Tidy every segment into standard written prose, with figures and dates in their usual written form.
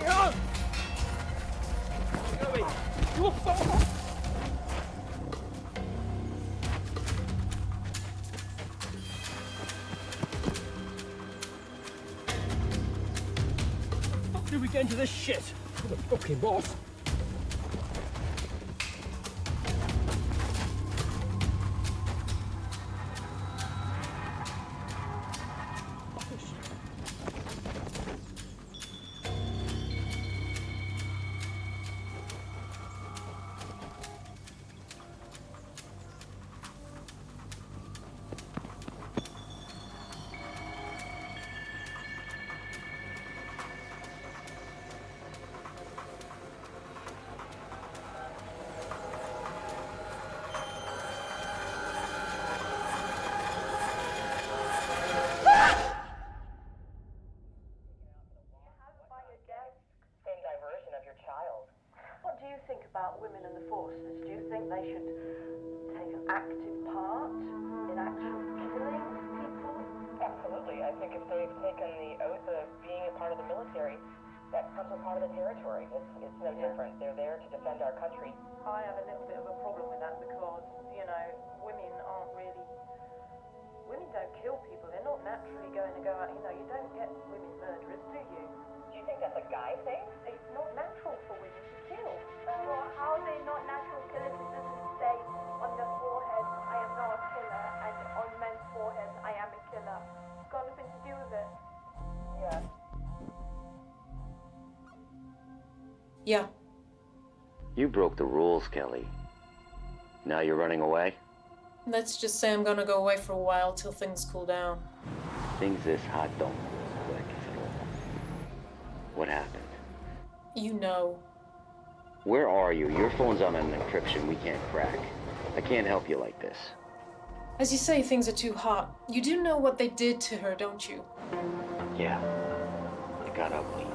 on! Going. You're so hot! How did we get into this shit? You're the fucking boss. What do you think about women in the forces? Do you think they should take an active part in actual killing people? Absolutely. I think if they've taken the oath of being a part of the military, that comes a part of the territory. It's no different. They're there to defend our country. I have a little bit of a problem with that because, you know, women aren't really... Women don't kill people. They're not naturally going to go out, you know, you don't get women murderers, do you? Do you think that's a guy thing? It's not natural for women to kill. Well, how are they not natural killers? It doesn't say on the forehead, I am not a killer, and on men's foreheads, I am a killer. It's got nothing to do with it. Yeah. Yeah. You broke the rules, Kelly. Now you're running away? Let's just say I'm gonna go away for a while till things cool down. Things this hot don't cool as quick, if at all. What happened? You know. Where are you? Your phone's on an encryption we can't crack. I can't help you like this. As you say, things are too hot. You do know what they did to her, don't you? Yeah. It got ugly.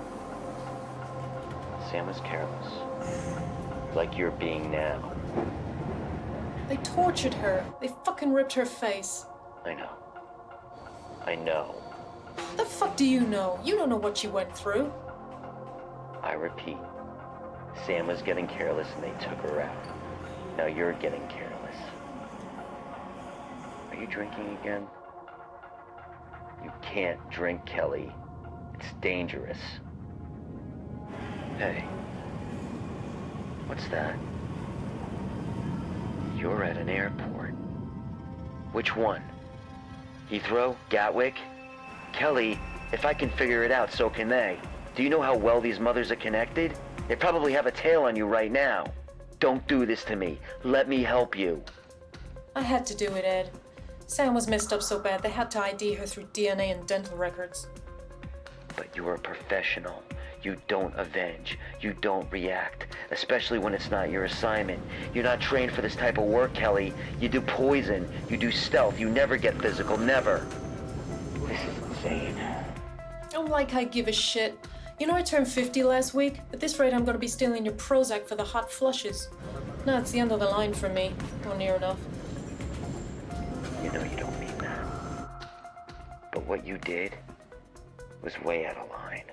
Sam was careless. Like you're being now. They tortured her. They fucking ripped her face. I know. I know. The fuck do you know? You don't know what she went through. I repeat. Sam was getting careless and they took her out. Now you're getting careless. Are you drinking again? You can't drink, Kelly. It's dangerous. Hey. What's that? You're at an airport. Which one? Heathrow? Gatwick? Kelly, if I can figure it out, so can they. Do you know how well these mothers are connected? They probably have a tail on you right now. Don't do this to me. Let me help you. I had to do it, Ed. Sam was messed up so bad they had to ID her through DNA and dental records. But you're a professional. You don't avenge. You don't react, especially when it's not your assignment. You're not trained for this type of work, Kelly. You do poison. You do stealth. You never get physical. Never. This is insane. Oh, like I give a shit. You know I turned 50 last week? At this rate, I'm gonna be stealing your Prozac for the hot flushes. No, it's the end of the line for me. Or near enough. You know you don't mean that. But what you did was way out of line.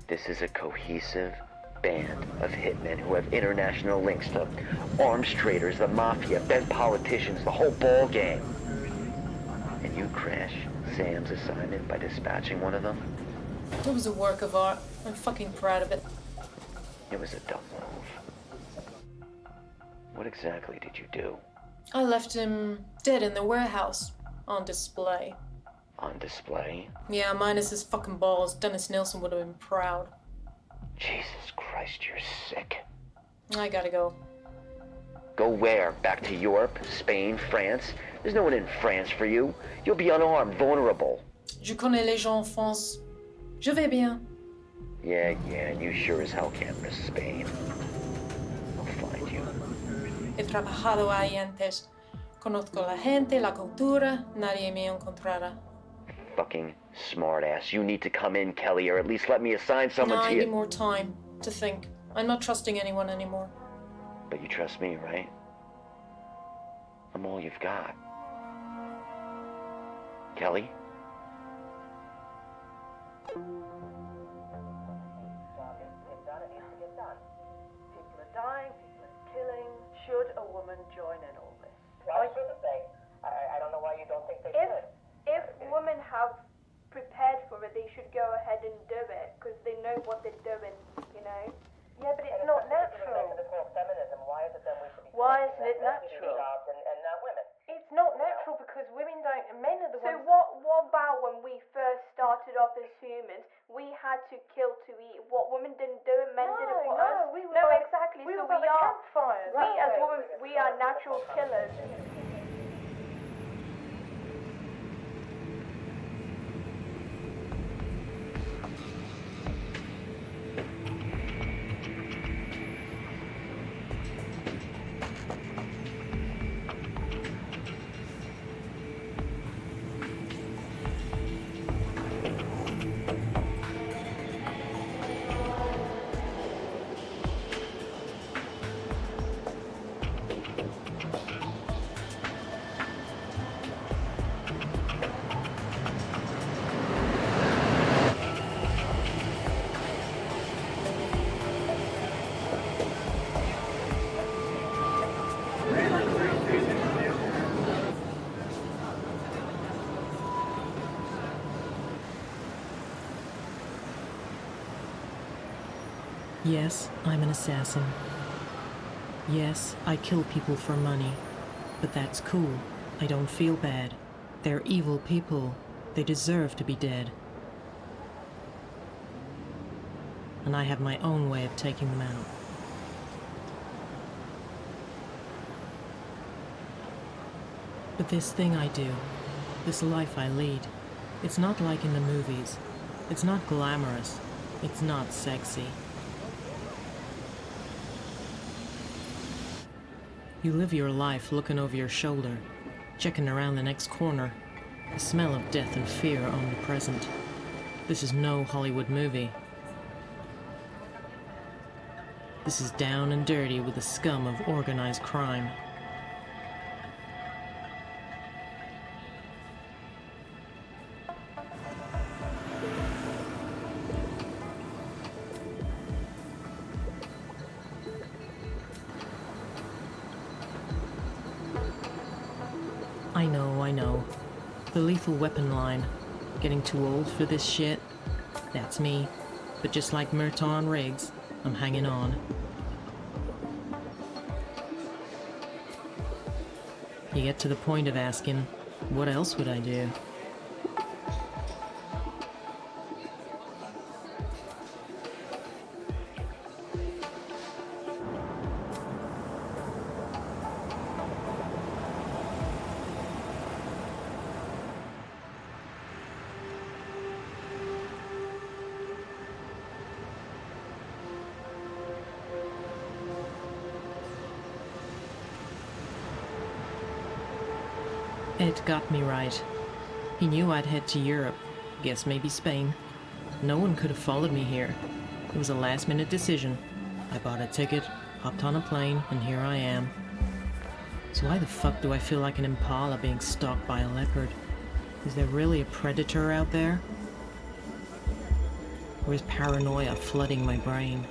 This is a cohesive band of hitmen who have international links to arms traders, the mafia, bent politicians, the whole ball game. And you crash Sam's assignment by dispatching one of them? It was a work of art. I'm fucking proud of it. It was a dumb move. What exactly did you do? I left him dead in the warehouse. On display. On display? Yeah, minus his fucking balls. Dennis Nilsson would have been proud. Jesus Christ, you're sick. I gotta go. Go where? Back to Europe? Spain? France? There's no one in France for you. You'll be unarmed, vulnerable. Je connais les gens en France. Je vais bien. Yeah, you sure as hell can't miss Spain. I'll find you. He trabajado ahí antes. Conozco la gente, la cultura. Nadie me encontrará. Fucking smartass. You need to come in, Kelly, or at least let me assign someone No, to I you. need more time to think. I'm not trusting anyone anymore. But you trust me, right? I'm all you've got. Kelly? women join in all this? I was supposed to say, I don't know why you don't think they If should. if women have prepared for it, they should go ahead and do it because they know what they're doing. You know. Yeah, but it's And not especially with respect natural. to this whole feminism, why is it then we should be Why selecting isn't it that men to do natural? the jobs and not women? It's not natural because women don't. Men are the So ones. what about when we first started off as humans? We had to kill to eat. What women didn't do it, men did it for us. we were No, by exactly. We So were by we the are. campfires. We as women, we are natural killers. Yes, I'm an assassin. Yes, I kill people for money. But that's cool. I don't feel bad. They're evil people. They deserve to be dead. And I have my own way of taking them out. But this thing I do, this life I lead, it's not like in the movies. It's not glamorous. It's not sexy. You live your life looking over your shoulder, checking around the next corner. The smell of death and fear omnipresent. This is no Hollywood movie. This is down and dirty with the scum of organized crime. I know. The lethal weapon line. Getting too old for this shit? That's me. But just like Murtaugh Riggs, I'm hanging on. You get to the point of asking, what else would I do? Ed got me right. He knew I'd head to Europe, guess maybe Spain. No one could have followed me here. It was a last-minute decision. I bought a ticket, hopped on a plane, and here I am. So why the fuck do I feel like an impala being stalked by a leopard? Is there really a predator out there? Or is paranoia flooding my brain?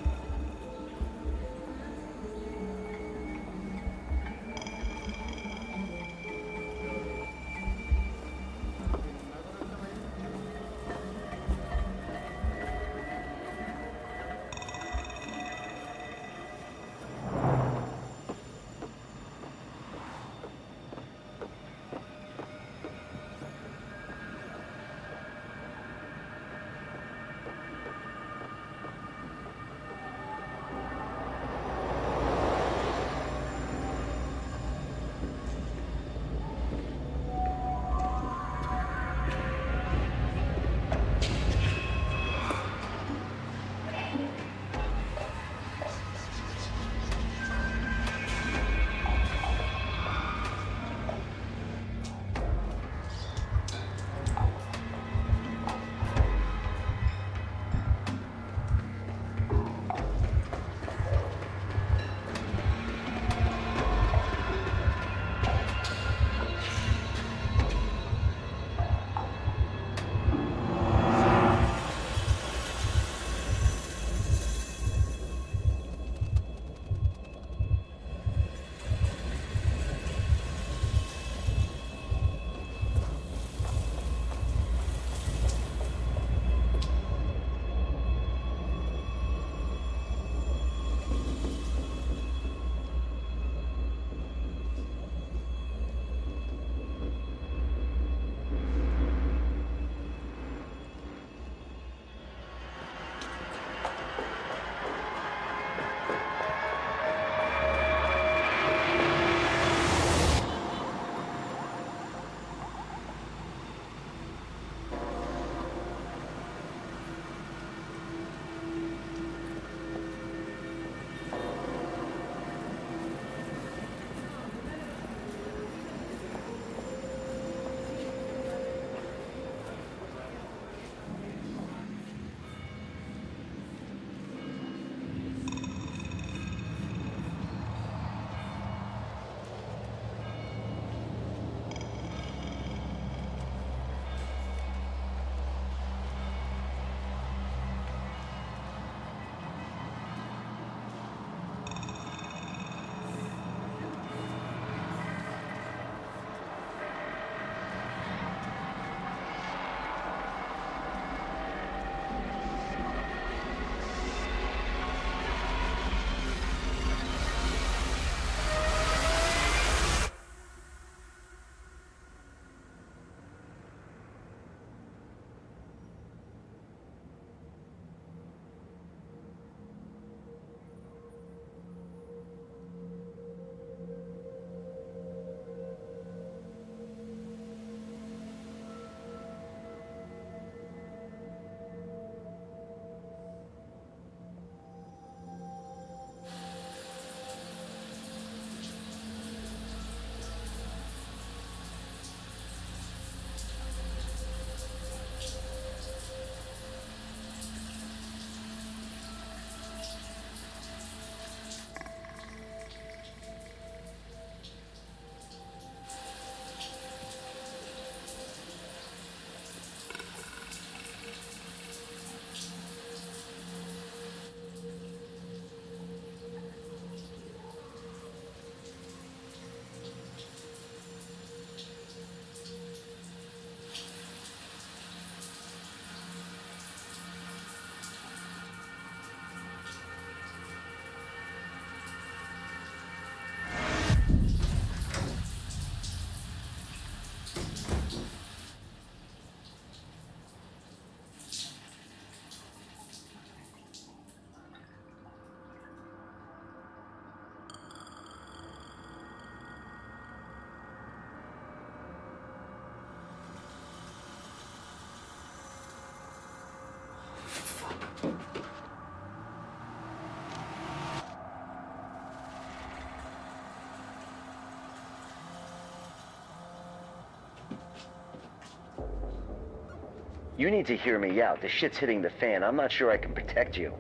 You need to hear me out. The shit's hitting the fan. I'm not sure I can protect you.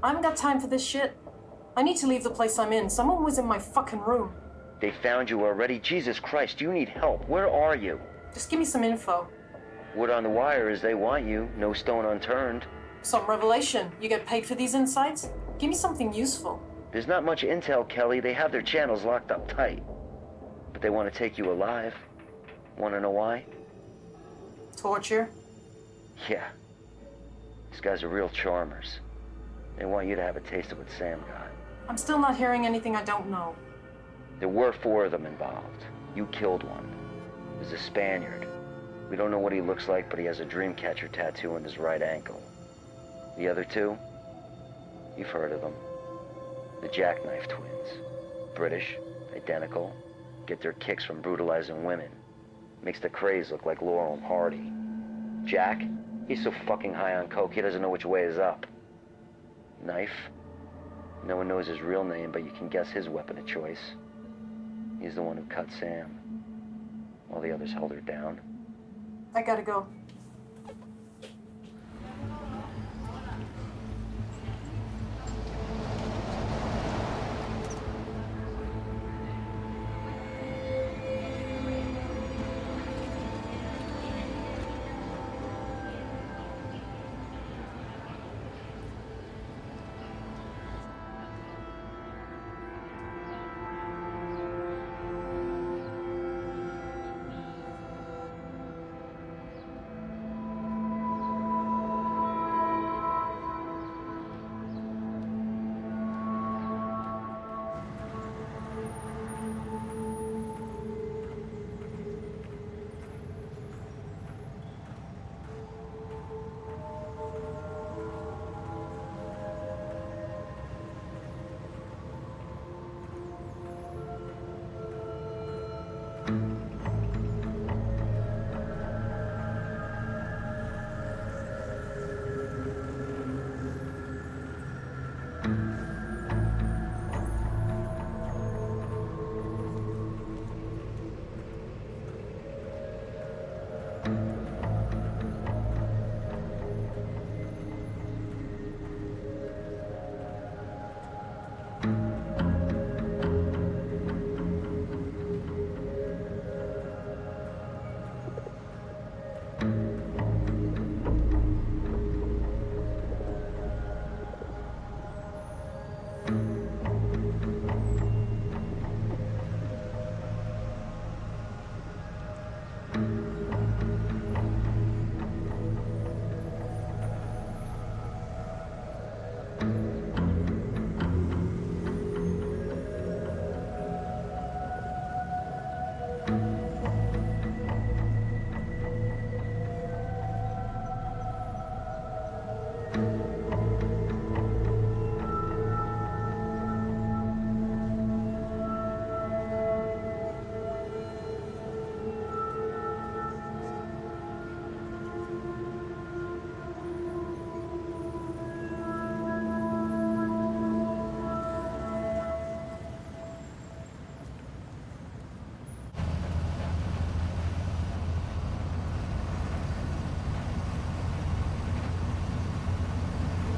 I haven't got time for this shit. I need to leave the place I'm in. Someone was in my fucking room. They found you already? Jesus Christ, you need help. Where are you? Just give me some info. Word on the wire is they want you. No stone unturned. Some revelation. You get paid for these insights? Give me something useful. There's not much intel, Kelly. They have their channels locked up tight. But they want to take you alive. Want to know why? Torture? Yeah. These guys are real charmers. They want you to have a taste of what Sam got. I'm still not hearing anything I don't know. There were 4 of them involved. You killed one. It was a Spaniard. We don't know what he looks like, but he has a dream catcher tattoo on his right ankle. The other 2? You've heard of them. The Jackknife Twins. British, identical, get their kicks from brutalizing women. Makes the Krays look like Laurel and Hardy. Jack, he's so fucking high on coke he doesn't know which way is up. Knife, no one knows his real name, but you can guess his weapon of choice. He's the one who cut Sam, while the others held her down. I gotta go.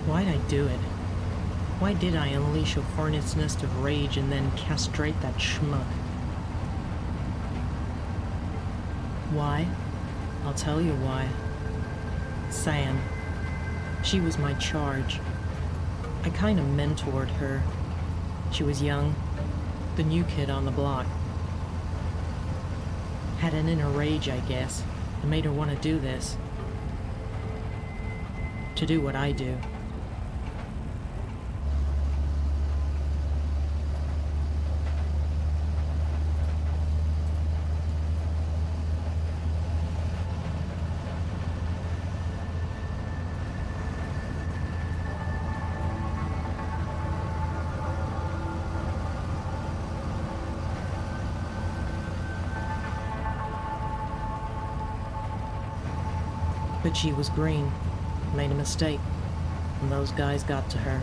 Why'd I do it? Why did I unleash a hornet's nest of rage and then castrate that schmuck? Why? I'll tell you why. Sam. She was my charge. I kinda mentored her. She was young, the new kid on the block. Had an inner rage, I guess, and made her want to do this. To do what I do. But she was green, made a mistake, and those guys got to her.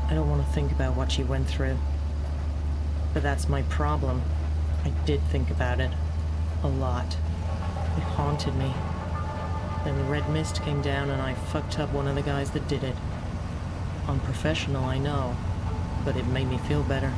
I don't want to think about what she went through. But that's my problem. I did think about it. A lot. It haunted me. Then the red mist came down and I fucked up one of the guys that did it. Unprofessional, I know, but it made me feel better.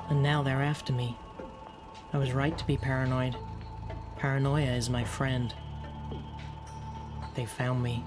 And now they're after me. I was right to be paranoid. Paranoia is my friend. They found me.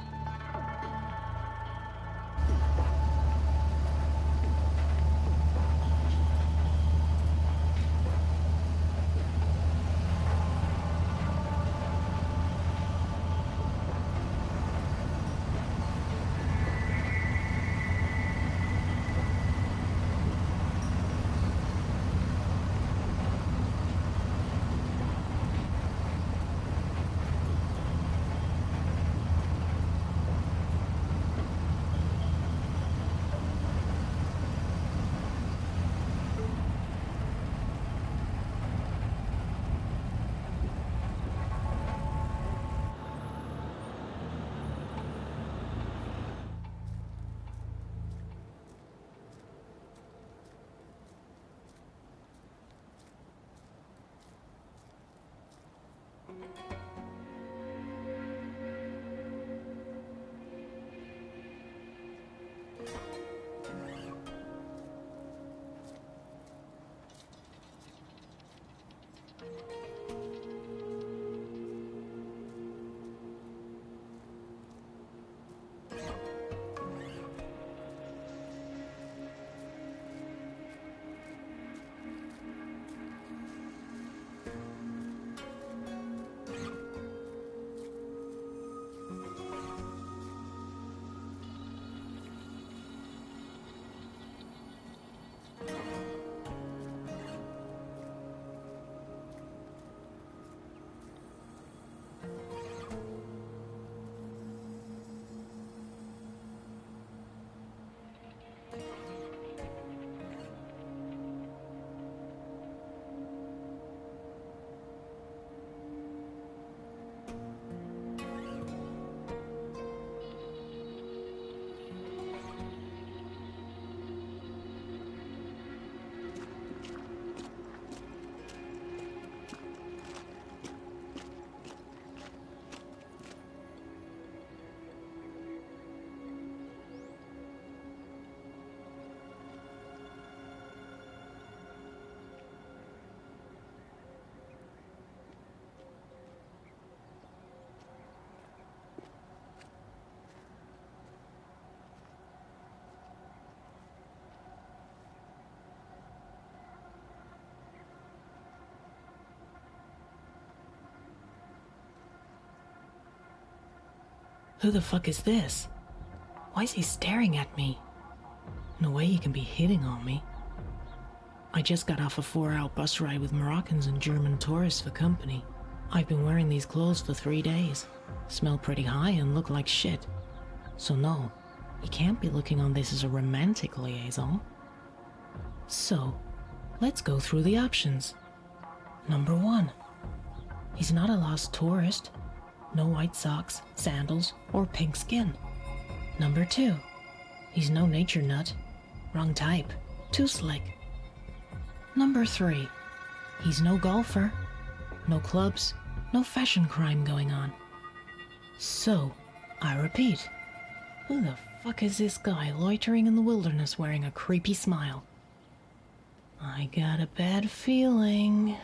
Who the fuck is this? Why is he staring at me? No way he can be hitting on me. I just got off a 4-hour bus ride with Moroccans and German tourists for company. I've been wearing these clothes for 3 days. Smell pretty high and look like shit. So no, he can't be looking on this as a romantic liaison. So, let's go through the options. Number 1. He's not a lost tourist. No white socks, sandals, or pink skin. Number 2. He's no nature nut. Wrong type. Too slick. Number 3. He's no golfer. No clubs. No fashion crime going on. So, I repeat. Who the fuck is this guy loitering in the wilderness wearing a creepy smile? I got a bad feeling.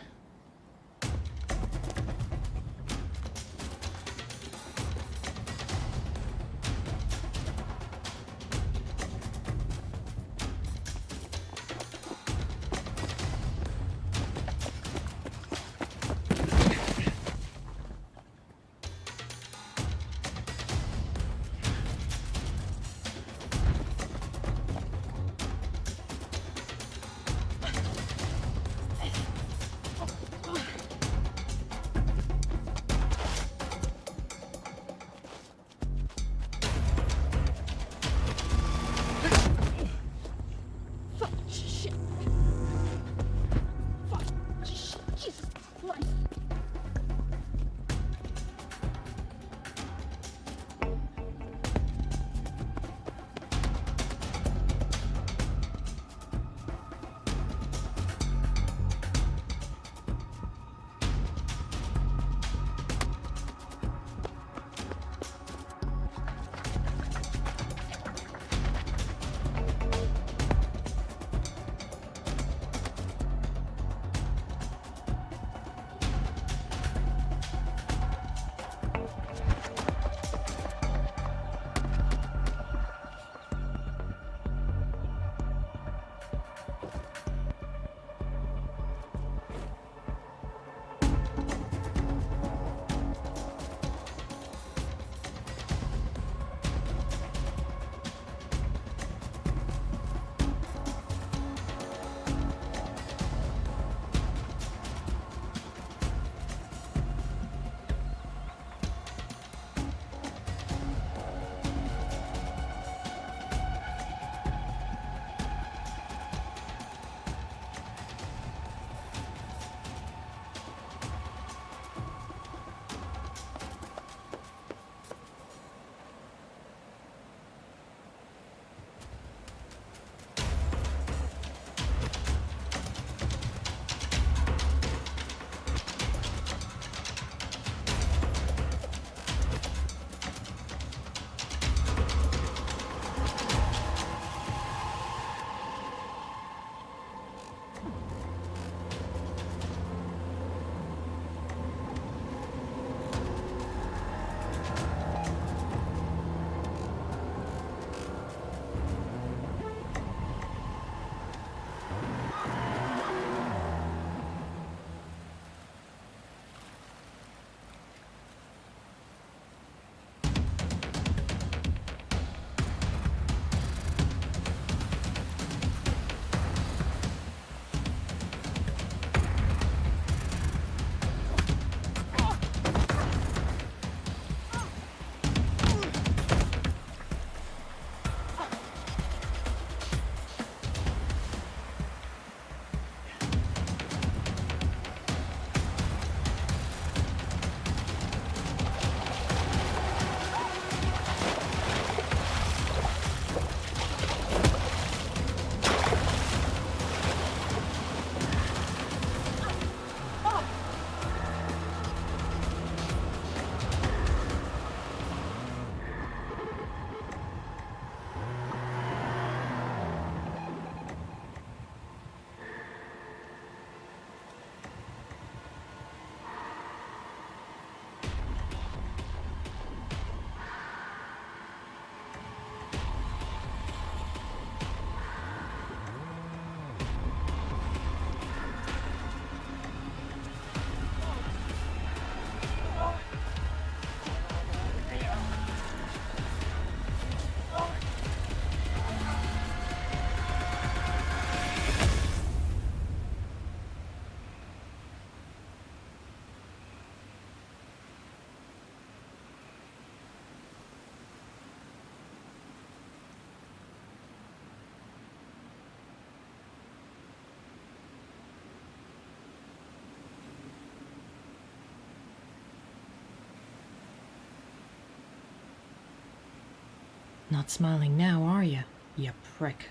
Not smiling now, are you, you prick?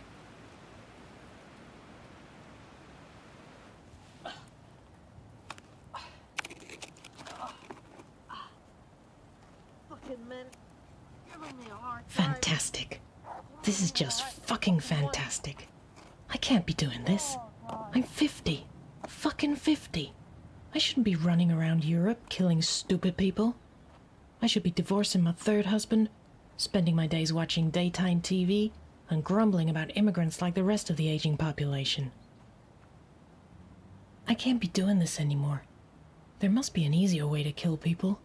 Fantastic. This is just fucking fantastic. I can't be doing this. I'm 50. Fucking 50. I shouldn't be running around Europe killing stupid people. I should be divorcing my third husband, spending my days watching daytime TV, and grumbling about immigrants like the rest of the aging population. I can't be doing this anymore. There must be an easier way to kill people.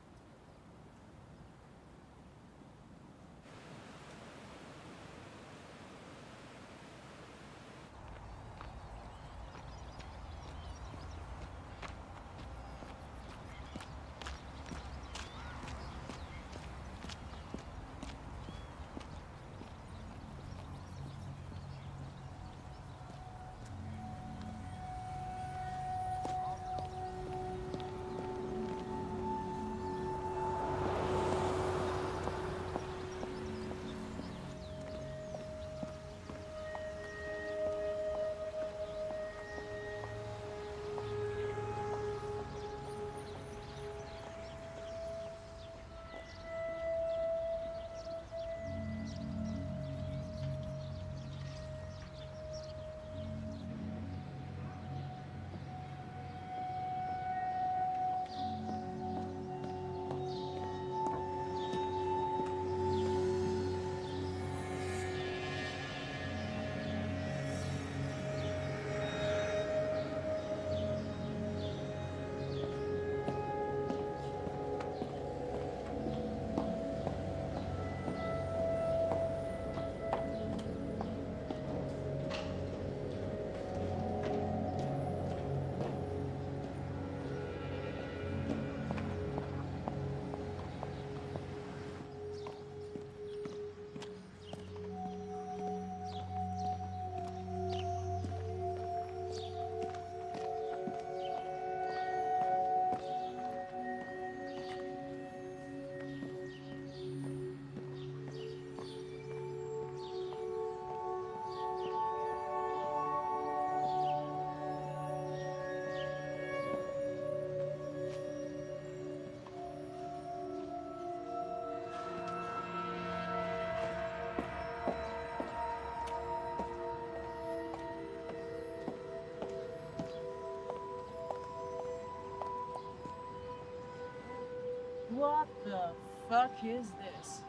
What the fuck is this?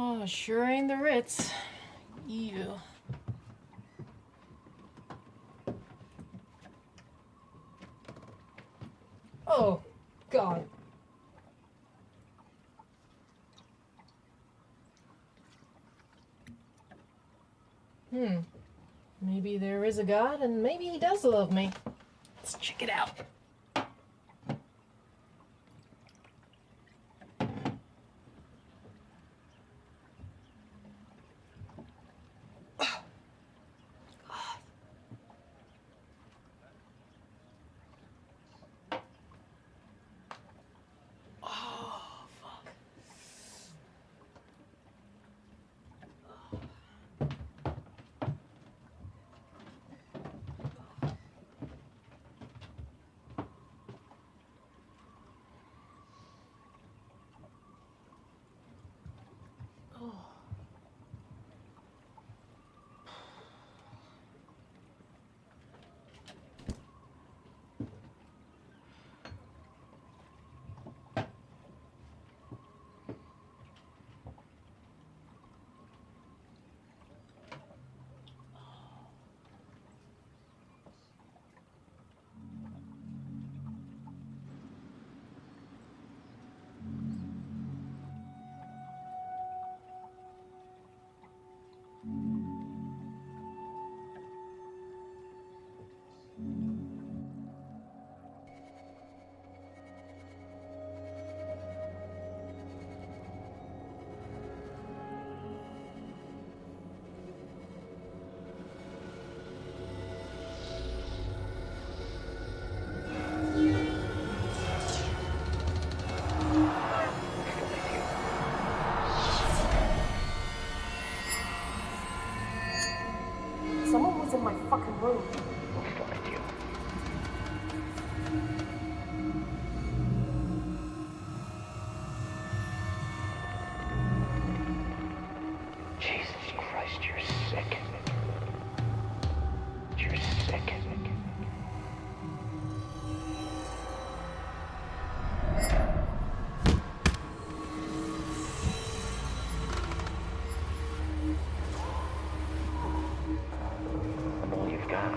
Oh, sure ain't the Ritz. Ew. Oh, God. Maybe there is a God, and maybe he does love me. Let's check it out. Someone was in my fucking room. We'll find you. Jesus Christ, you're sick. You're sick. I'm all you've got.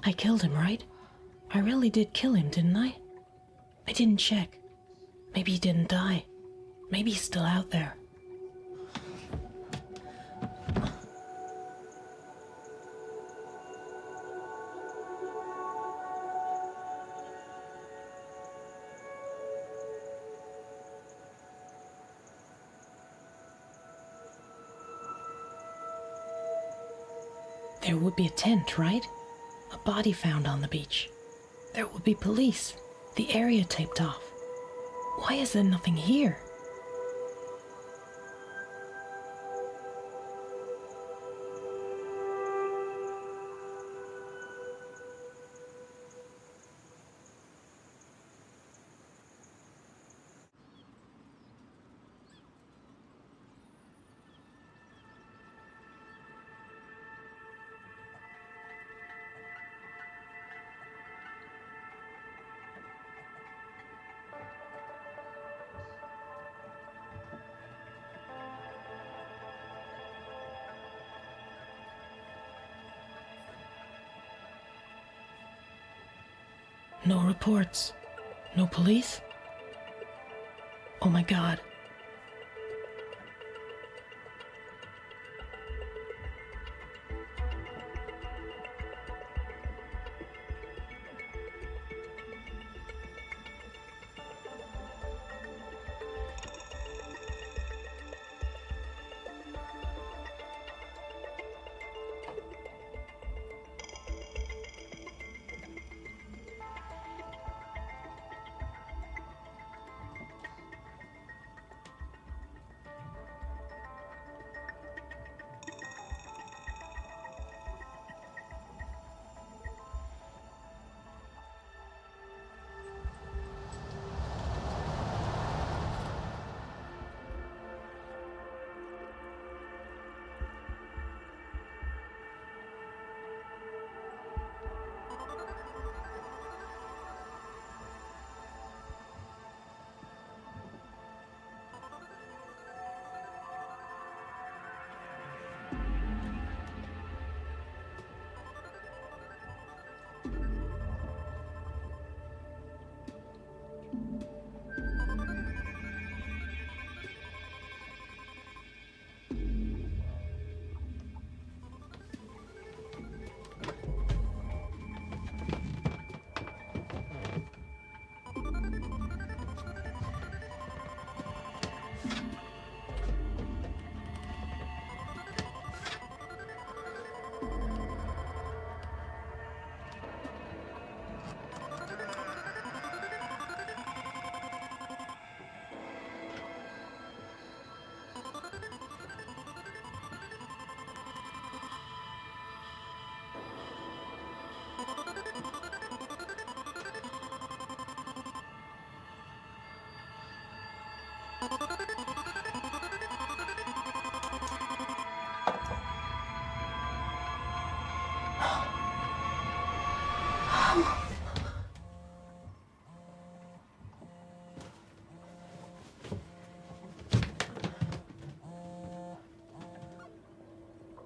I killed him, right? I really did kill him, didn't I? I didn't check. Maybe he didn't die. Maybe he's still out there. There would be a tent, right? A body found on the beach. There would be police. The area taped off. Why is there nothing here? No reports. No police? Oh my God.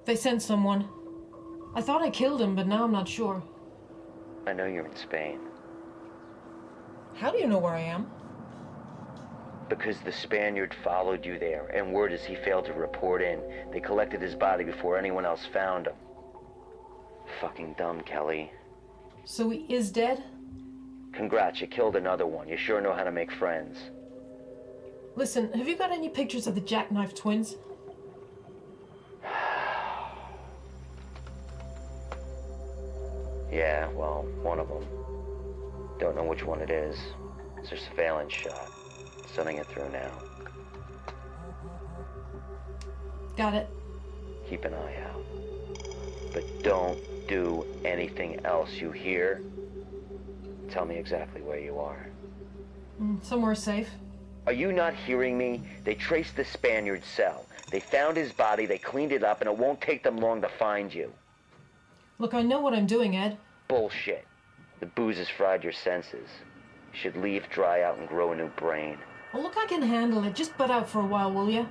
They sent someone. I thought I killed him, but now I'm not sure. I know you're in Spain. How do you know where I am? Because the Spaniard followed you there, and word is he failed to report in. They collected his body before anyone else found him. Fucking dumb, Kelly. So he is dead? Congrats, you killed another one. You sure know how to make friends. Listen, have you got any pictures of the Jackknife twins? Yeah, well, one of them. Don't know which one it is. It's their surveillance shot. Sending it through now. Got it. Keep an eye out. But don't do anything else, you hear? Tell me exactly where you are. Somewhere safe. Are you not hearing me? They traced the Spaniard's cell. They found his body, they cleaned it up, and it won't take them long to find you. Look, I know what I'm doing, Ed. Bullshit. The booze has fried your senses. You should leave, dry out, and grow a new brain. Well, look, I can handle it. Just butt out for a while, will ya?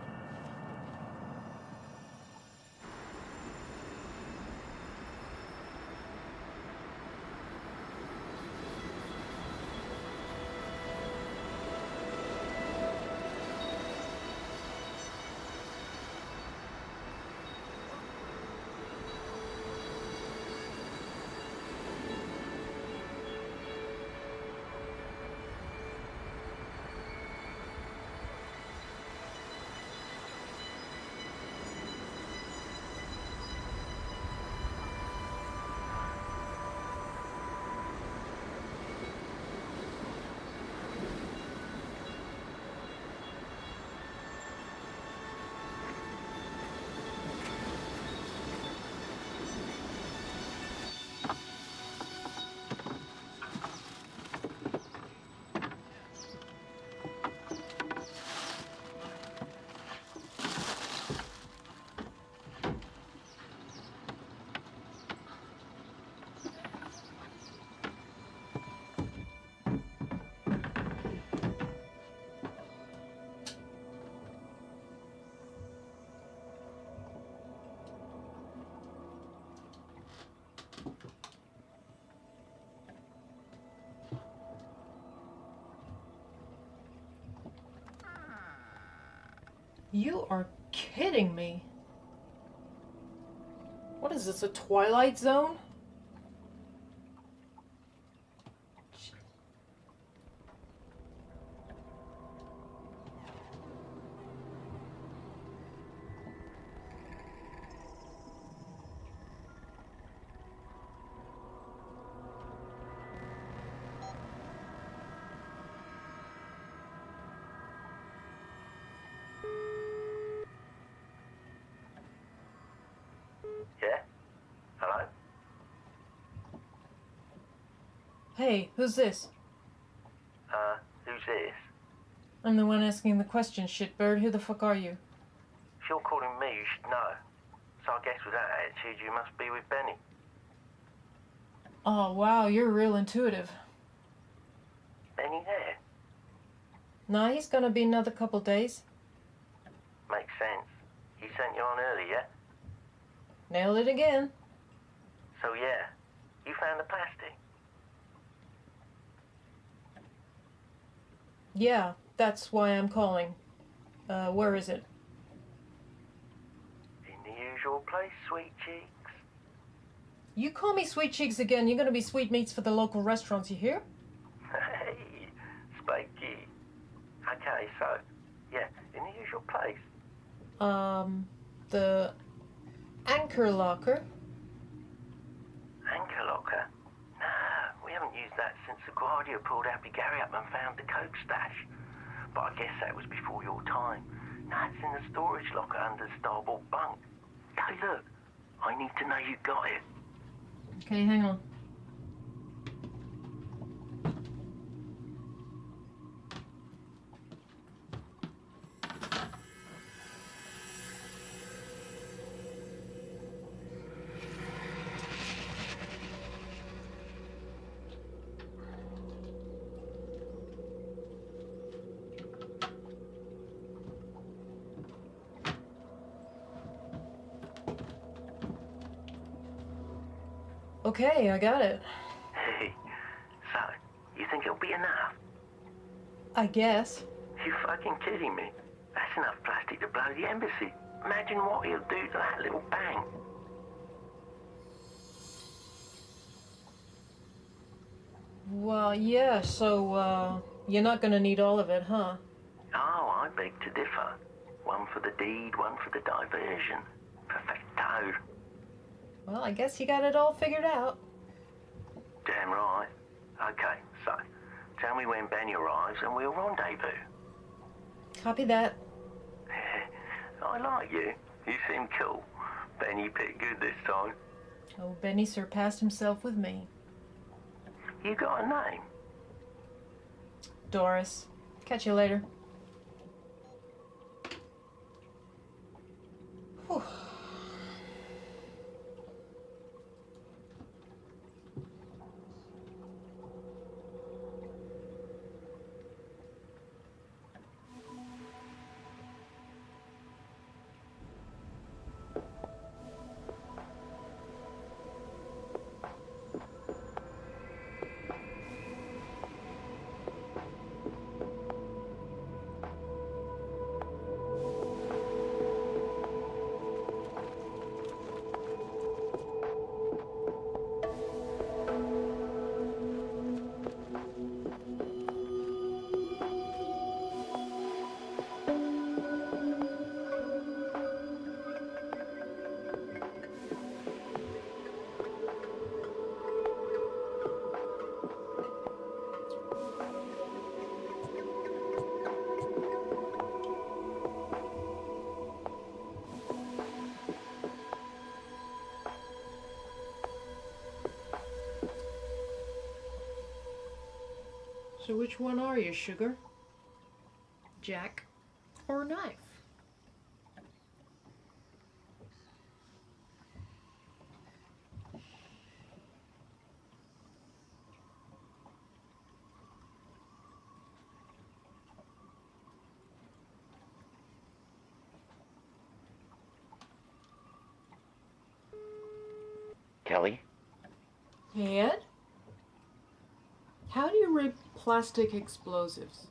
You are kidding me. What is this, a Twilight Zone? Yeah? Hello? Hey, who's this? Who's this? I'm the one asking the question, shitbird. Who the fuck are you? If you're calling me, you should know. So I guess with that attitude, you must be with Benny. Oh, wow, you're real intuitive. Benny there? Nah, he's gonna be another couple days. Makes sense. He sent you on early, yeah? Nailed it again. So yeah, you found the plastic? Yeah, that's why I'm calling. Where is it? In the usual place, sweet cheeks. You call me Sweet Cheeks again, you're gonna be sweetmeats for the local restaurants, you hear? Hey, spiky. Okay, so, yeah, in the usual place. The Anchor Locker. Anchor locker? No, we haven't used that since LaGuardia pulled Happy Gary up and found the coke stash. But I guess that was before your time. Now it's in the storage locker under the starboard bunk. Hey, look, I need to know you got it. Okay, hang on. Okay, I got it. Hey, so, you think it'll be enough? I guess. You fucking kidding me? That's enough plastic to blow the embassy. Imagine what he'll do to that little bang. Well, yeah, so, you're not gonna need all of it, huh? Oh, I beg to differ. One for the deed, one for the diversion. Perfecto. Well, I guess you got it all figured out. Damn right. Okay, so, tell me when Benny arrives and we'll rendezvous. Copy that. I like you. You seem cool. Benny picked good this time. Oh, Benny surpassed himself with me. You got a name? Doris. Catch you later. Whew. So which one are you, sugar? Jack or knife? Kelly? Hey, Ed? How do you rig plastic explosives?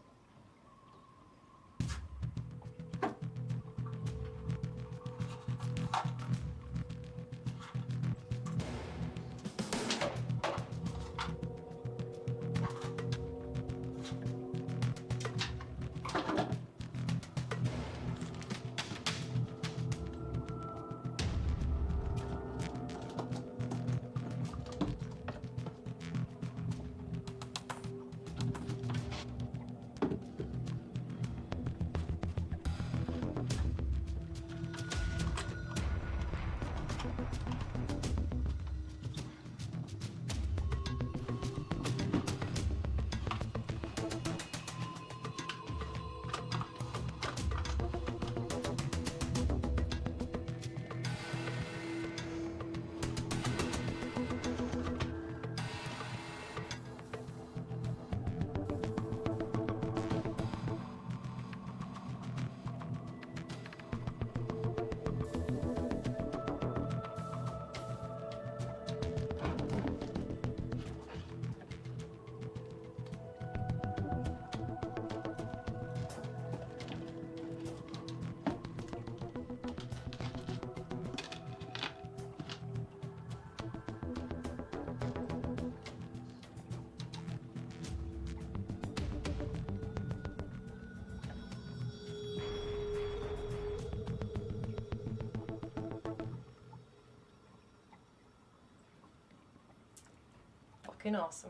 Fucking awesome.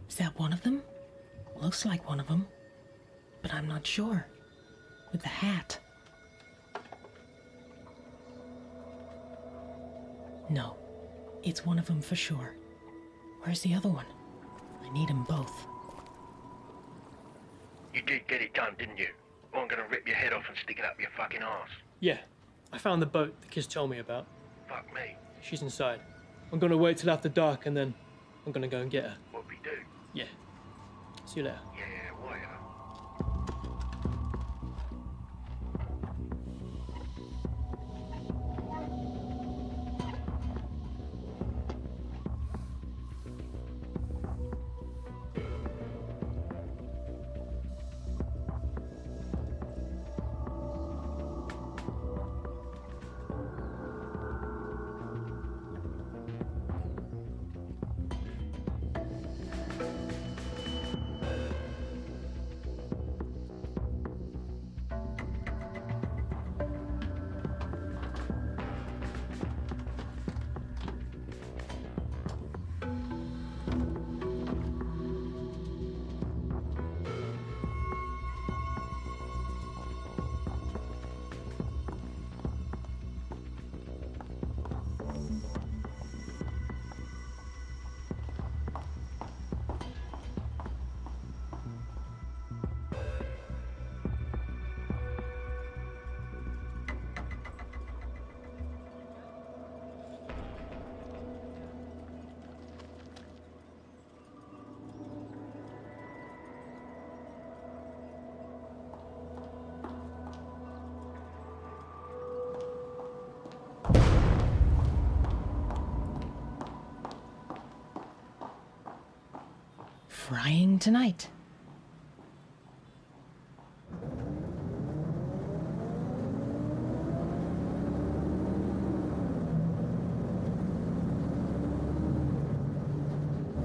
Is that one of them? Looks like one of them. But I'm not sure. With the hat. No. It's one of them for sure. Where's the other one? I need them both. did get it done, didn't you? I'm gonna rip your head off and stick it up your fucking arse. Yeah. I found the boat the kids told me about. Fuck me. She's inside. I'm gonna wait till after dark and then I'm gonna go and get her. What we do? Yeah. See you later. Yeah, whatever. Frying tonight.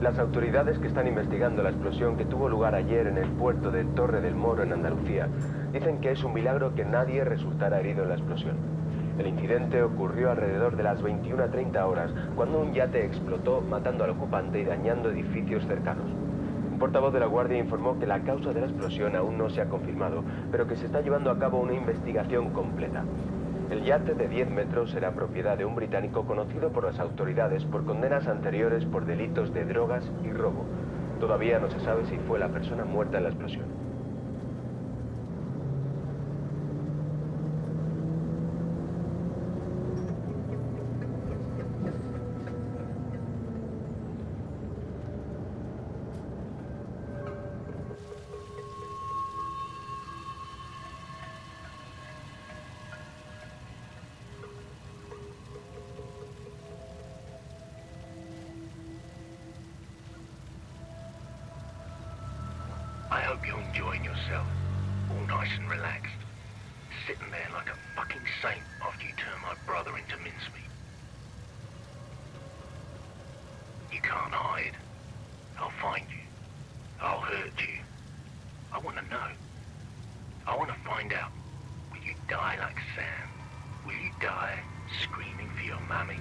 Las autoridades que están investigando la explosión que tuvo lugar ayer en el puerto de Torre del Moro, en Andalucía, dicen que es un milagro que nadie resultara herido en la explosión. El incidente ocurrió alrededor de las 21:30 horas, cuando un yate explotó, matando al ocupante y dañando edificios cercanos. Un portavoz de la Guardia informó que la causa de la explosión aún no se ha confirmado, pero que se está llevando a cabo una investigación completa. El yate de 10 metros era propiedad de un británico conocido por las autoridades por condenas anteriores por delitos de drogas y robo. Todavía no se sabe si fue la persona muerta en la explosión. I hope you're enjoying yourself, all nice and relaxed, sitting there like a fucking saint after you turn my brother into mincemeat. You can't hide. I'll find you. I'll hurt you. I want to know. I want to find out. Will you die like Sam? Will you die screaming for your mammy?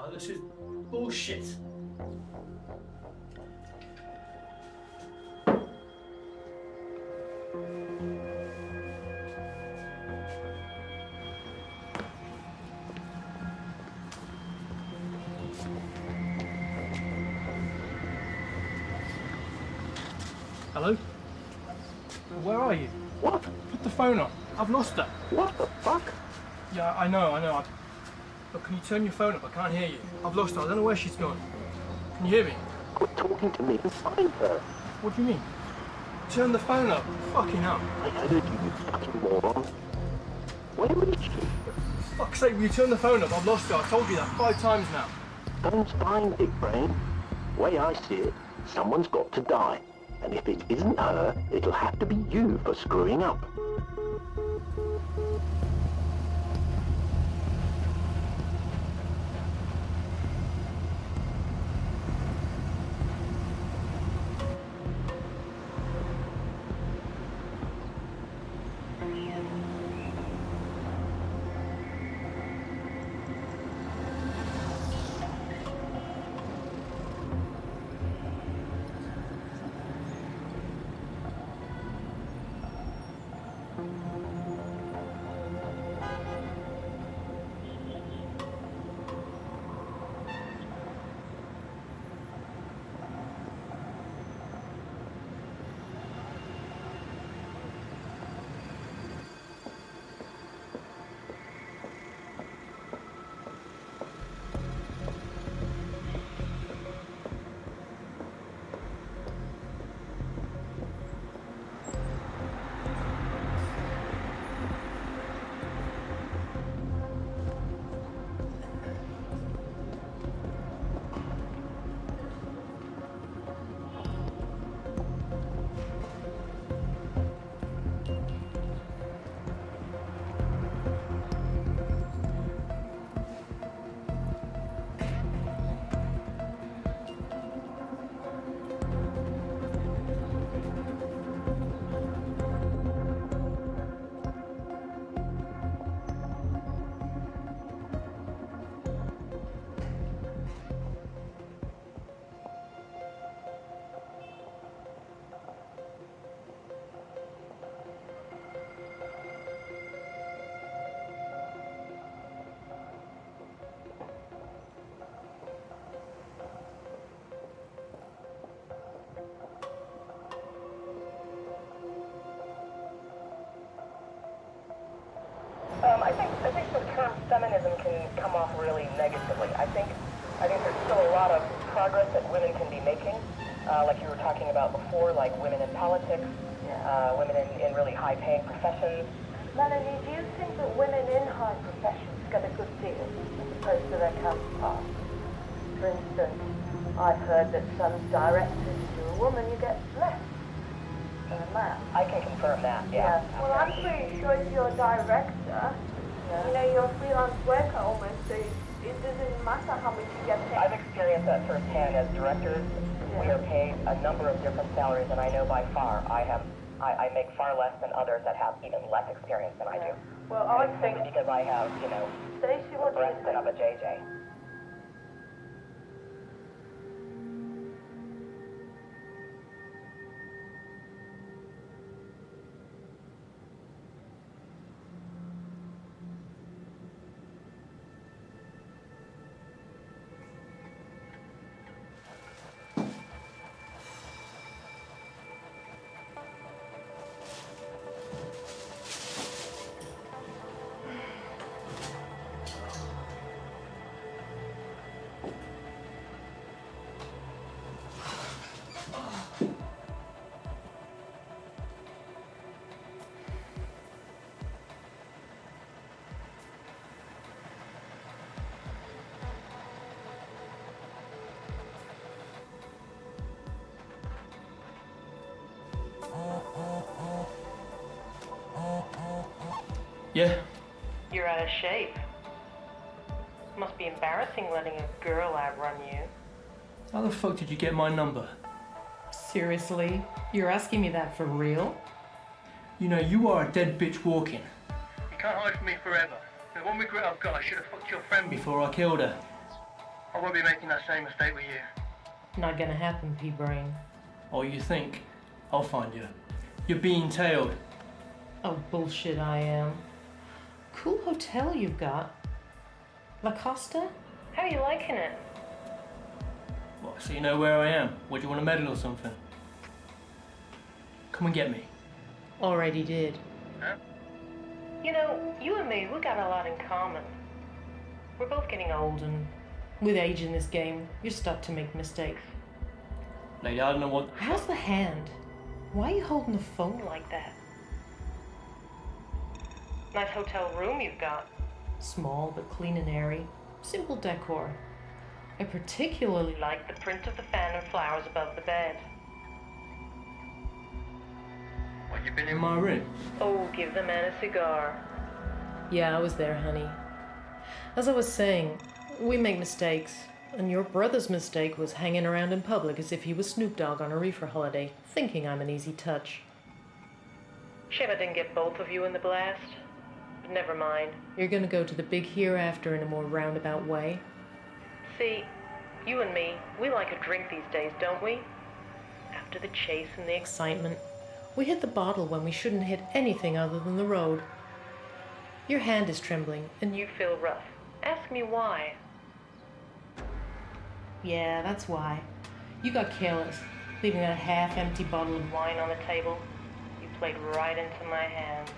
Oh, this is bullshit. Hello? Where are you? What? Put the phone up. I've lost her. What the fuck? Yeah, I know. Look, can you turn your phone up? I can't hear you. I've lost her. I don't know where she's gone. Can you hear me? Quit talking to me and find her. What do you mean? Turn the phone up. Fucking hell. I heard you, you fucking moron. Where is she? For fuck's sake, will you turn the phone up? I've lost her. I told you that 5 times now. Phone's fine, big brain. Way I see it, someone's got to die. And if it isn't her, it'll have to be you for screwing up. I think the term feminism can come off really negatively. I think there's still a lot of progress that women can be making, like you were talking about before, like women in politics, women in really high-paying professions. Melanie, do you think that women in high professions get a good deal as opposed to their counterparts? For instance, I've heard that some directors, if you're a woman, you get less than a man. I can confirm that, yeah. Well, I'm pretty sure if you're a director, you know, you're a freelance worker almost, so it doesn't matter how much you get paid. I've experienced that firsthand. As directors, we are paid a number of different salaries, and I know by far I make far less than others that have even less experience than I do. Well, I think Simply because I have, you know, Stacey, a what do you breast and of a JJ. Yeah? You're out of shape. Must be embarrassing letting a girl outrun you. How the fuck did you get my number? Seriously? You're asking me that for real? You know, you are a dead bitch walking. You can't hide from me forever. The one regret I've got, I should have fucked your friend before I killed her. I won't be making that same mistake with you. Not gonna happen, P-Brain. Or you think. I'll find you. You're being tailed. Oh, bullshit I am. Cool hotel you've got. La Costa? How are you liking it? What, so you know where I am? Would you want a medal or something? Come and get me. Already did. Huh? You know, you and me, we got a lot in common. We're both getting old, and with age in this game, you're stuck to make mistakes. Lady, I don't know what... How's the hand? Why are you holding the phone like that? Nice hotel room you've got. Small but clean and airy. Simple decor. I particularly like the print of the fan and flowers above the bed. What, you've been in my room? Oh, give the man a cigar. Yeah, I was there, honey. As I was saying, we make mistakes, and your brother's mistake was hanging around in public as if he was Snoop Dogg on a reefer holiday, thinking I'm an easy touch. Shame I didn't get both of you in the blast. But never mind. You're gonna go to the big hereafter in a more roundabout way. See, you and me, we like a drink these days, don't we? After the chase and the excitement, we hit the bottle when we shouldn't hit anything other than the road. Your hand is trembling, and you feel rough. Ask me why. Yeah, that's why. You got careless, leaving that half-empty bottle of wine on the table. You played right into my hands.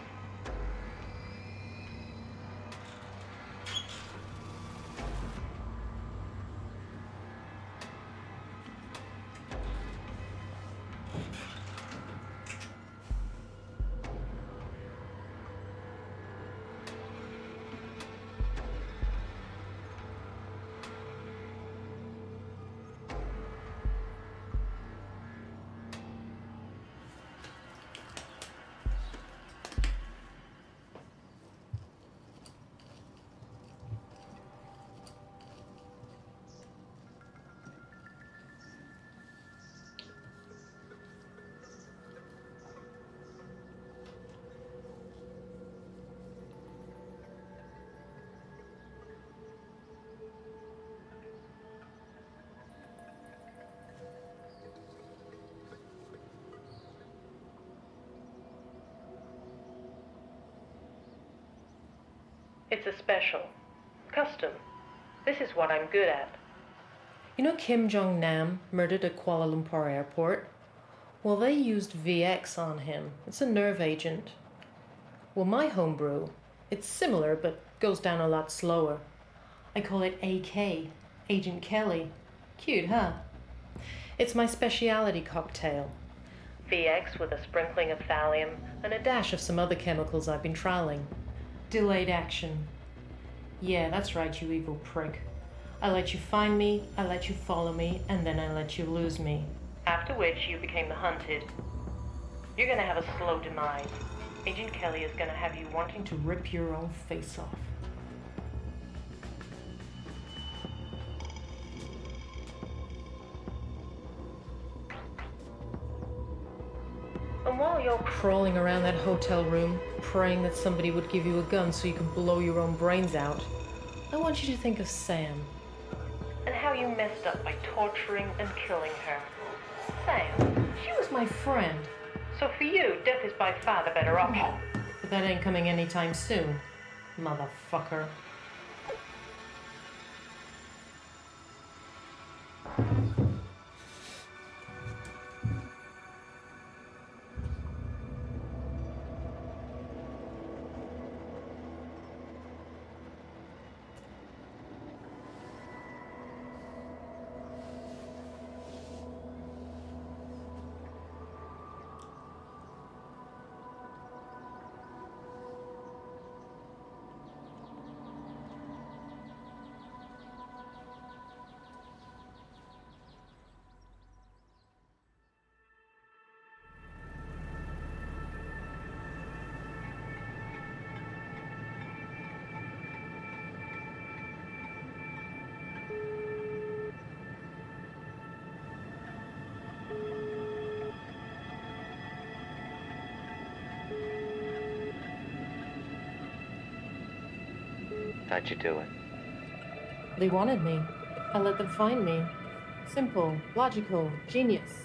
It's a special. Custom. This is what I'm good at. You know Kim Jong-nam murdered at Kuala Lumpur airport? Well, they used VX on him. It's a nerve agent. Well, my homebrew, it's similar but goes down a lot slower. I call it AK, Agent Kelly. Cute, huh? It's my specialty cocktail. VX with a sprinkling of thallium and a dash of some other chemicals I've been trialing. Delayed action. Yeah, that's right, you evil prick. I let you find me, I let you follow me, and then I let you lose me. After which you became the hunted. You're gonna have a slow demise. Agent Kelly is gonna have you wanting to rip your own face off. And while you're crawling around that hotel room, praying that somebody would give you a gun so you can blow your own brains out, I want you to think of Sam. And how you messed up by torturing and killing her. Sam, she was my friend. So for you, death is by far the better option. But that ain't coming anytime soon, motherfucker. How'd you do it? They wanted me. I let them find me. Simple, logical, genius.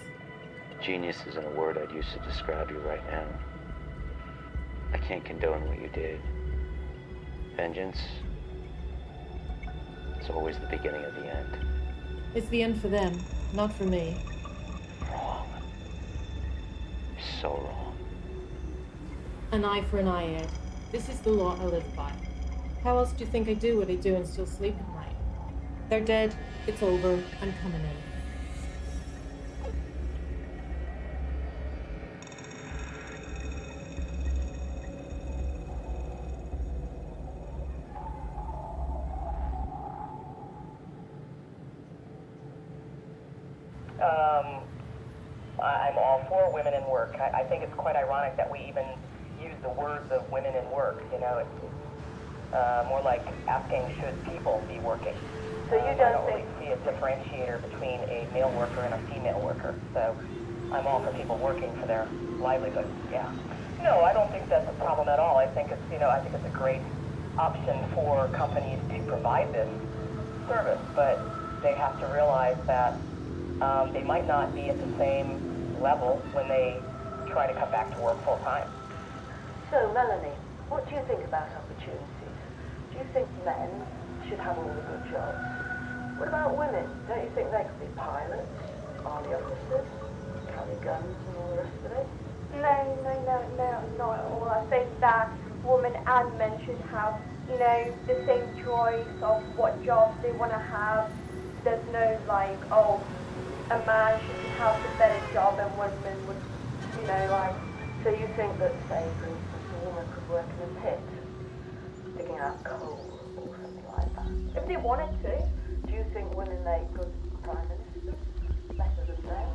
Genius isn't a word I'd use to describe you right now. I can't condone what you did. Vengeance, it's always the beginning of the end. It's the end for them, not for me. Wrong. You're so wrong. An eye for an eye, Ed. This is the law I live by. How else do you think I do what I do and still sleep at night? They're dead. It's over. I'm coming in. I'm all for women in work. I think it's quite ironic that we even use the words of women in work. You know, it's more like asking, should people be working? So you I don't don't really think... see a differentiator between a male worker and a female worker. So I'm all for people working for their livelihood. Yeah. No, I don't think that's a problem at all. I think it's, I think it's a great option for companies to provide this service, but they have to realize that they might not be at the same level when they try to come back to work full time. So, Melanie, what do you think about opportunities? Do you think men should have all the good jobs? What about women? Don't you think they could be pilots, army officers, carry guns and all the rest of it? No, not at all. I think that women and men should have, the same choice of what jobs they want to have. There's no a man should have the better job and women would, So you think that, say, for instance, a woman could work in a pit, digging out coal or something like that? if they wanted to. Do you think women make good prime ministers? Better than men?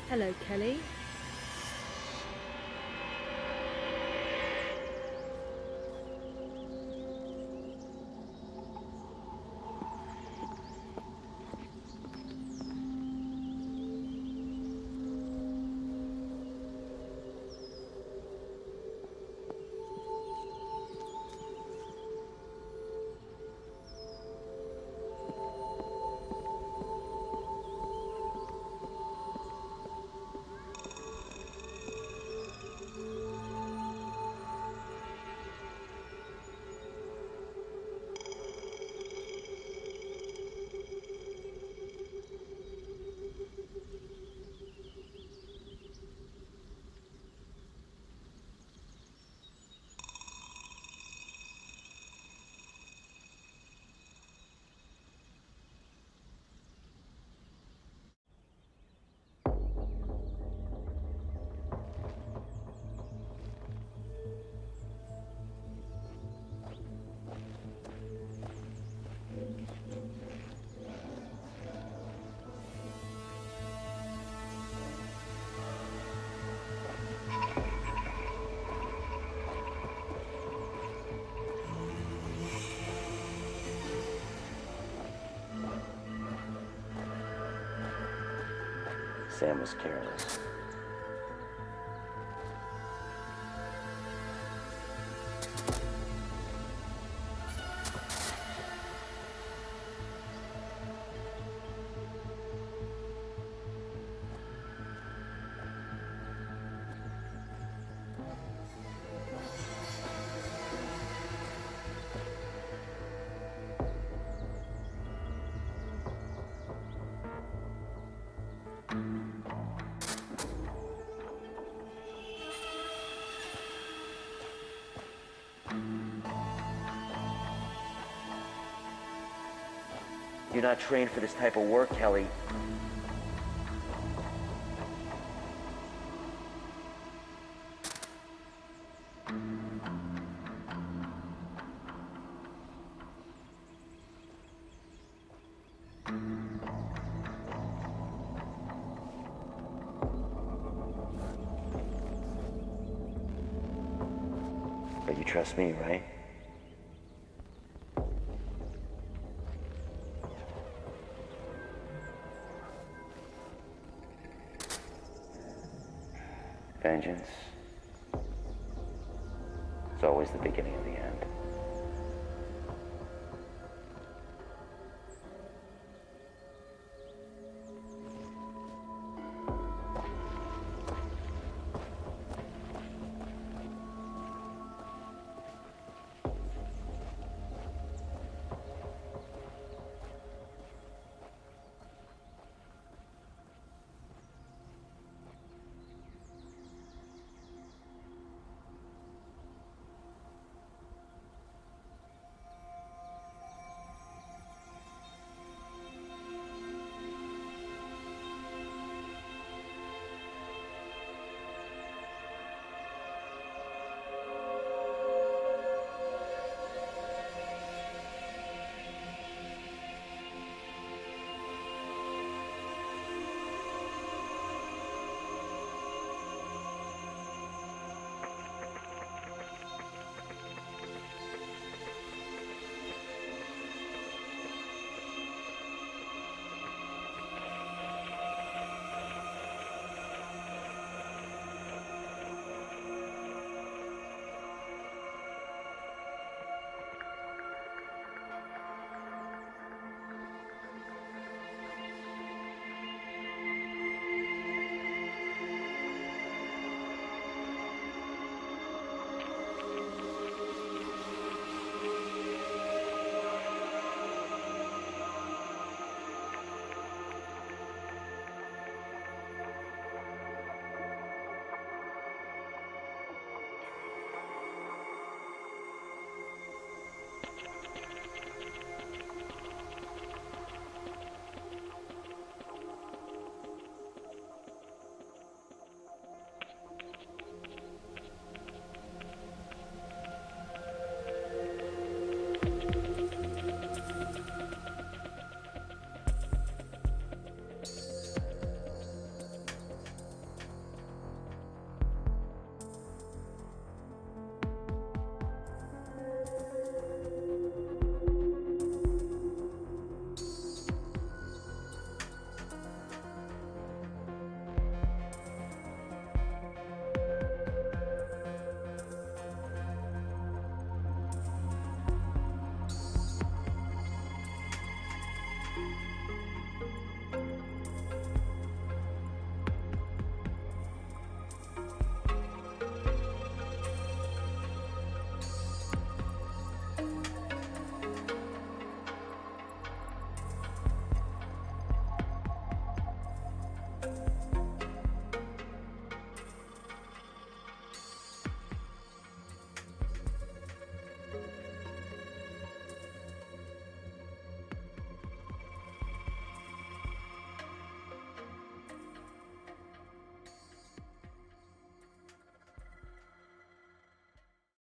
Hello, Kelly. Sam was careless. You're not trained for this type of work, Kelly. But you trust me, right? Vengeance. It's always the beginning of the end.